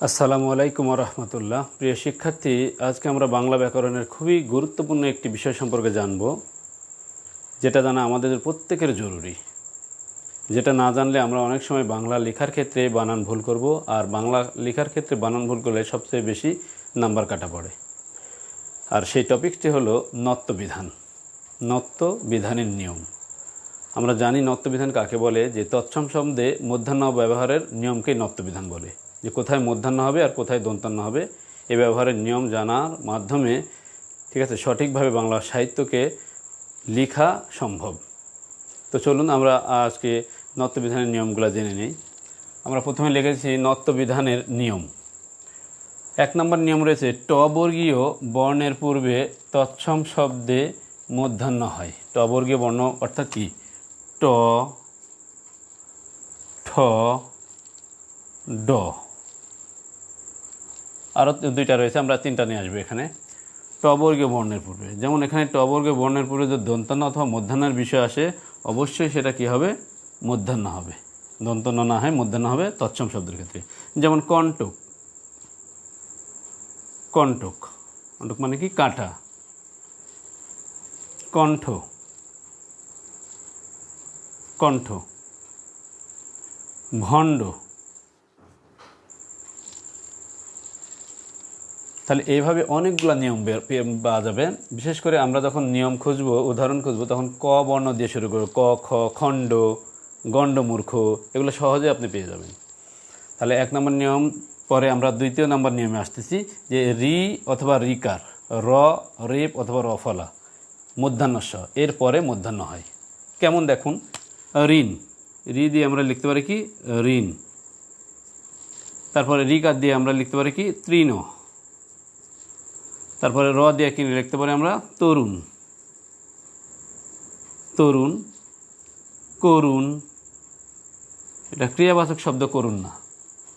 আসসালামু আলাইকুম রহমতুল্লাহ। প্রিয় শিক্ষার্থী, আজকে আমরা বাংলা ব্যাকরণের খুবই গুরুত্বপূর্ণ একটি বিষয় সম্পর্কে জানব, যেটা জানা আমাদের প্রত্যেকের জরুরি। যেটা না জানলে আমরা অনেক সময় বাংলা লেখার ক্ষেত্রে বানান ভুল করব, আর বাংলা লেখার ক্ষেত্রে বানান ভুল করলে সবচেয়ে বেশি নাম্বার কাটা পড়ে। আর সেই টপিকটি হলো নত্যবিধান, নত্যবিধানের নিয়ম। আমরা জানি নত্যবিধান কাকে বলে, যে তৎসম শব্দে মধ্যাহ্ন ব্যবহারের নিয়মকেই নত্যবিধান বলে। যে কোথায় মধ্যাহ্ন হবে আর কোথায় দন্তান্ন হবে, এই ব্যবহারের নিয়ম জানার মাধ্যমে ঠিক আছে সঠিকভাবে বাংলা সাহিত্যকে লেখা সম্ভব। তো চলুন আমরা আজকে নত্যবিধানের নিয়মগুলো জেনে নিই। আমরা প্রথমে লিখেছি নত্যবিধানের নিয়ম। 1 নম্বর নিয়ম রয়েছে, ট বর্গীয় বর্ণের পূর্বে তৎসম শব্দে মধ্যাহ্ন হয়। ট বর্গীয় বর্ণ অর্থাৎ কি? ট, ঠ, ড। আরও 2টা রয়েছে, আমরা 3টা নিয়ে আসবো এখানে। ট বর্গীয় বর্ণের পূর্বে, যেমন এখানে ট বর্গীয় বর্ণের পূর্বে যদি দন্তান্ন অথবা মধ্যাহ্নের বিষয় আসে, অবশ্যই সেটা কি হবে? মধ্যাহ্ন হবে। দন্তান্ন না হয় মধ্যাহ্ন হবে তৎসম শব্দের ক্ষেত্রে। যেমন কণ্টক, কণ্টক, কণ্টক মানে কি? কাঁটা। কণ্ঠ, কণ্ঠ। ভণ্ড। তাহলে এইভাবে অনেকগুলো নিয়ম পাওয়া যাবে। বিশেষ করে আমরা যখন নিয়ম খুঁজবো, উদাহরণ খুঁজবো, তখন ক বর্ণ দিয়ে শুরু করবো। ক, খ, খণ্ড, গণ্ডমূর্খ, এগুলো সহজে আপনি পেয়ে যাবেন। তাহলে 1 নম্বর নিয়ম। পরে আমরা 2য় নম্বর নিয়মে আসতেছি, যে রি অথবা রিকার, র, রেপ অথবা রফলা, মধ্যাহ্নস্ব এর পরে মধ্যাহ্ন হয়। কেমন দেখুন, ঋণ, রি দিয়ে আমরা লিখতে পারি কি? ঋণ। তারপরে রিকার দিয়ে আমরা লিখতে পারি কি? তৃণ। তারপরে র দিয়ে কি লিখতে পারি আমরা? তরুণ, তরুণ। করুণ, এটা ক্রিয়াবাচক শব্দ, করুণ না।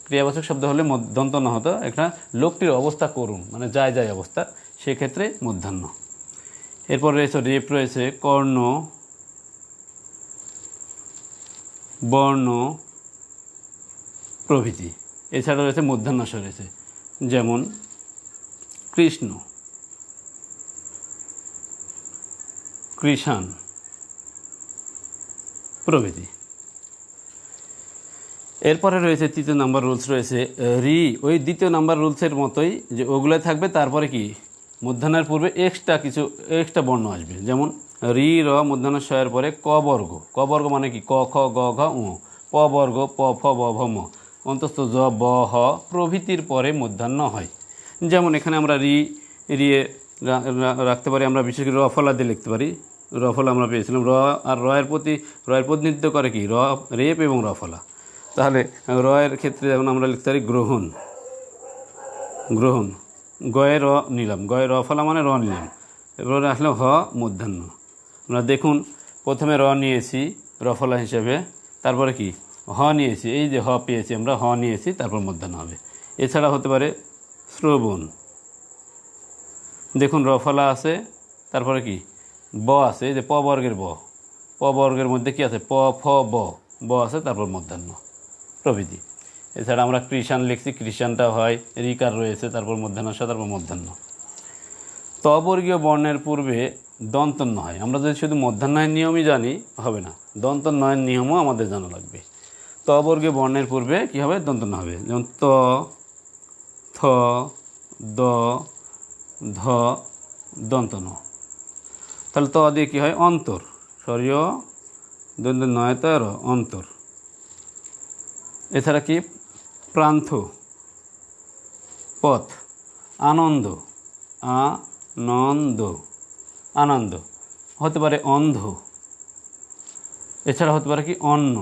ক্রিয়াবাচক শব্দ হলে দন্তান্ন হতো। একটা লোকটির অবস্থা করুণ, মানে যায় যায় অবস্থা, সেক্ষেত্রে মধ্যাহ্ন। এরপর রয়েছে রেপ, রয়েছে কর্ণ, বর্ণ প্রভৃতি। এছাড়া রয়েছে মধ্যাহ্নস্ব রয়েছে, যেমন কৃষ্ণ, কৃষাণ প্রভৃতি। এরপরে রয়েছে 3য় নাম্বার রুলস রয়েছে রি, ওই 2য় নাম্বার রুলসের মতোই, যে ওগুলোই থাকবে। তারপরে কি? মধ্যাহ্নের পূর্বে এক্সট্রা বর্ণ আসবে। যেমন রি, র, মধ্যাহ্নস্ব এর পরে ক বর্গ। ক বর্গ মানে কি? ক, খ, গ, ঘ, উ। প বর্গ, প, ফ, ব, ভ, ম, অন্তস্থ জ, ব, হ প্রভৃতির পরে মধ্যাহ্ন হয়। যেমন এখানে আমরা রিয়ে রাখতে পারি, আমরা বিশেষ করে রফলা দিয়ে লিখতে পারি। রফলা আমরা পেয়েছিলাম। র আর রয়ের প্রতিনিধিত্ব করে কি? রেপ এবং রফলা। তাহলে রয়ের ক্ষেত্রে যেমন আমরা লিখতে পারি গ্রহণ, গ্রহণ। গয়ে র নিলাম, গয়ে রফলা মানে র নিলাম। এরপরে আসলে হ, মধ্যাহ্ন। আমরা দেখুন, প্রথমে র নিয়েছি রফলা হিসেবে, তারপরে কি? হ নিয়েছি, এই যে হ পেয়েছি আমরা, হ নিয়েছি, তারপর মধ্যাহ্ন হবে। এছাড়া হতে পারে শ্রবণ। দেখুন, রফলা আছে, তারপরে কি? ব আছে, এই যে প বর্গের ব, প বর্গের মধ্যে কি আছে? প, ফ, ব আছে, তারপর মধ্যাহ্ন প্রভৃতি। এছাড়া আমরা কৃষাণ লিখছি, কৃষাণটা হয়, রিকার রয়েছে, তারপর মধ্যাহ্নস্ব, তারপর মধ্যাহ্ন। তবর্গীয় বর্ণের পূর্বে দন্তন্য হয়। আমরা যদি শুধু মধ্যাহ্নের নিয়মই জানি হবে না, দন্তন্নয়ের নিয়মও আমাদের জানা লাগবে। তবর্গীয় বর্ণের পূর্বে কী হবে? দন্তন্য হবে। যেমন ত, থ, দ, ধ, দন্তন্য। তাহলে ত দিয়ে কী হয়? অন্তর, স্বরীয় দন্ত নয়তর, অন্তর। এছাড়া কি? প্রান্ত, পথ, আনন্দ, আনন্দ, আনন্দ। হতে পারে অন্ধ। এছাড়া হতে পারে কি? অন্ন,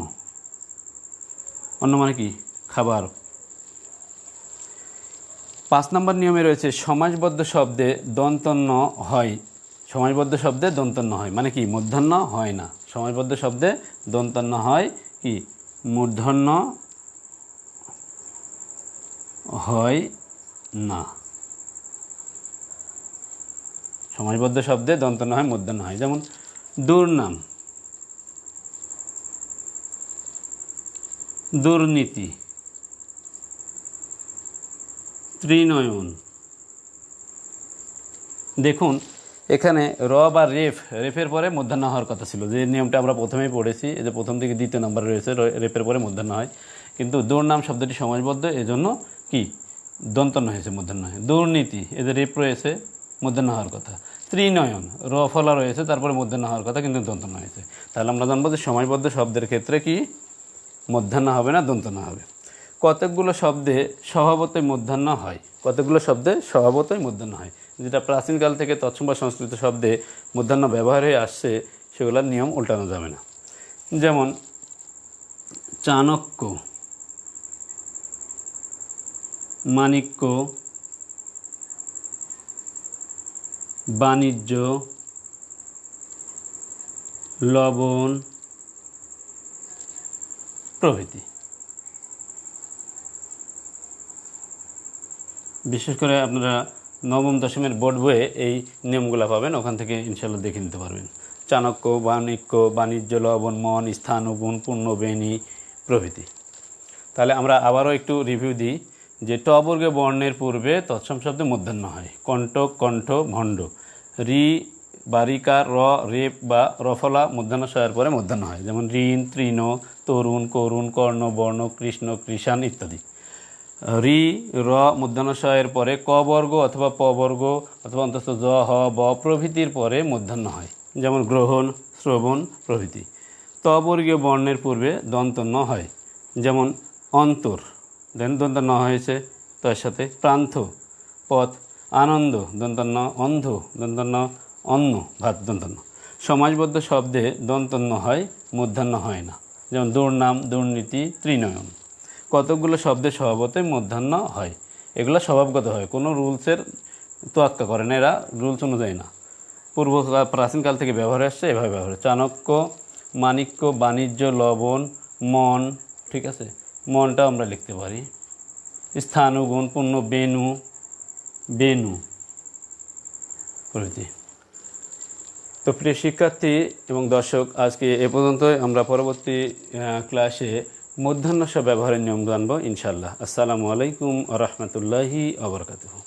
অন্ন মানে কি? খাবার। 5 নম্বর নিয়মে রয়েছে সমাসবদ্ধ শব্দে দন্তন্য হয়। সমাসবদ্ধ শব্দে দন্তন্য হয় মানে কি? মূর্ধন্য হয় না। সমাসবদ্ধ শব্দে দন্তন্য হয় কি? মূর্ধন্য হয় না। সমাসবদ্ধ শব্দে দন্তন্য হয়, মূর্ধন্য হয়। যেমন দুর্নাম, দুর্নীতি, ত্রিনয়ন। দেখুন এখানে র বা রেফের পরে মূর্ধন্য হওয়ার কথা ছিল, যে নিয়মটা আমরা প্রথমেই পড়েছি, এই যে প্রথম থেকে দ্বিতীয় নম্বরে রয়েছে রেফের পরে মূর্ধন্য হয়, কিন্তু দুর্নাম শব্দটি সমাজবদ্ধ, এজন্য কি দন্তন্য হয়েছে, মূর্ধন্য হয়। দুর্নীতি, এদের রেপ রয়েছে, মূর্ধন্য হওয়ার কথা। ত্রিনয়ন, র ফলা রয়েছে, তারপরে মূর্ধন্য হওয়ার কথা, কিন্তু দন্তন্য হয়েছে। তাহলে আমরা জানবো যে সমাজবদ্ধ শব্দের ক্ষেত্রে কি মূর্ধন্য হবে না দন্তন্য হবে। কতকগুলো শব্দে স্বভাবতই মূর্ধন্য হয়, কতকগুলো শব্দে স্বভাবতই মূর্ধন্য হয়, যেটা প্রাচীনকাল থেকে তৎসম বা সংস্কৃত শব্দে মূর্ধন্য ব্যবহার হয়ে আসছে, সেগুলোর নিয়ম উল্টানো যাবে না। যেমন চাণক্য, মাণিক্য, বাণিজ্য, লবণ প্রভৃতি। বিশেষ করে আপনারা নবম দশমের বোর্ড বইয়ে এই নিয়মগুলো পাবেন, ওখান থেকে ইনশাল্লাহ দেখে নিতে পারবেন। চাণক্য, বাণিজ্য, বাণিজ্য, লবণ, মন, স্থান, গুণ, পূর্ণ, বেণী প্রভৃতি। তাহলে আমরা আবারও একটু রিভিউ দিই যে ট বর্গে বর্ণের পূর্বে তৎসম শব্দে মূর্ধন্য হয়। কণ্টক, কণ্ঠ, ভণ্ড। রি, বারিকা, র, রেপ বা রফলা মূর্ধন্য শয়ের পরে মূর্ধন্য হয়, যেমন ঋণ, তৃণ, তরুণ, করুণ, কর্ণ, বর্ণ, কৃষ্ণ, কৃষাণ ইত্যাদি। রি, র মূর্ধন্য শয়ের পরে ক বর্গ অথবা প বর্গ অথবা অন্তস্থ জ, হ, ব প্রভৃতির পরে মূর্ধন্য হয়, যেমন গ্রহণ, শ্রবণ প্রভৃতি। ত বর্গীয় বর্ণের পূর্বে দন্তন্য হয়, যেমন অন্তর, দেন দন্তন্য হয়েছে তার সাথে। প্রান্ত, পথ, আনন্দ দন্তন্য, অন্ধ দন্তন্য, অন্ন ভাত দন্তন্য। সমাজবদ্ধ শব্দে দন্তন্য হয়, মূর্ধন্য হয় না, যেমন দুর্নাম, দুর্নীতি, ত্রিনয়ন। কতকগুলো শব্দে স্বভাবতই মূর্ধন্য হয়, এগুলো স্বভাবগত হয়, কোনো রুলসের তোয়াক্কা করে না, এরা রুলস অনুযায়ী না, প্রাচীনকাল থেকে ব্যবহার আসছে, এভাবে ব্যবহার। চাণক্য, মাণিক্য, বাণিজ্য, লবণ, মন, ঠিক আছে, মনটা আমরা লিখতে পারি। স্থান, গুণ, পূর্ণ, বেণু, বেণু প্রভৃতি। তো প্রিয় শিক্ষার্থী এবং দর্শক, আজকে এ পর্যন্তই। আমরা পরবর্তী ক্লাসে মূর্ধন্য শ ব্যবহারের নিয়ম জানবো ইনশাআল্লাহ। আসসালামু আলাইকুম ওয়া রাহমাতুল্লাহি ওয়া বারাকাতুহু।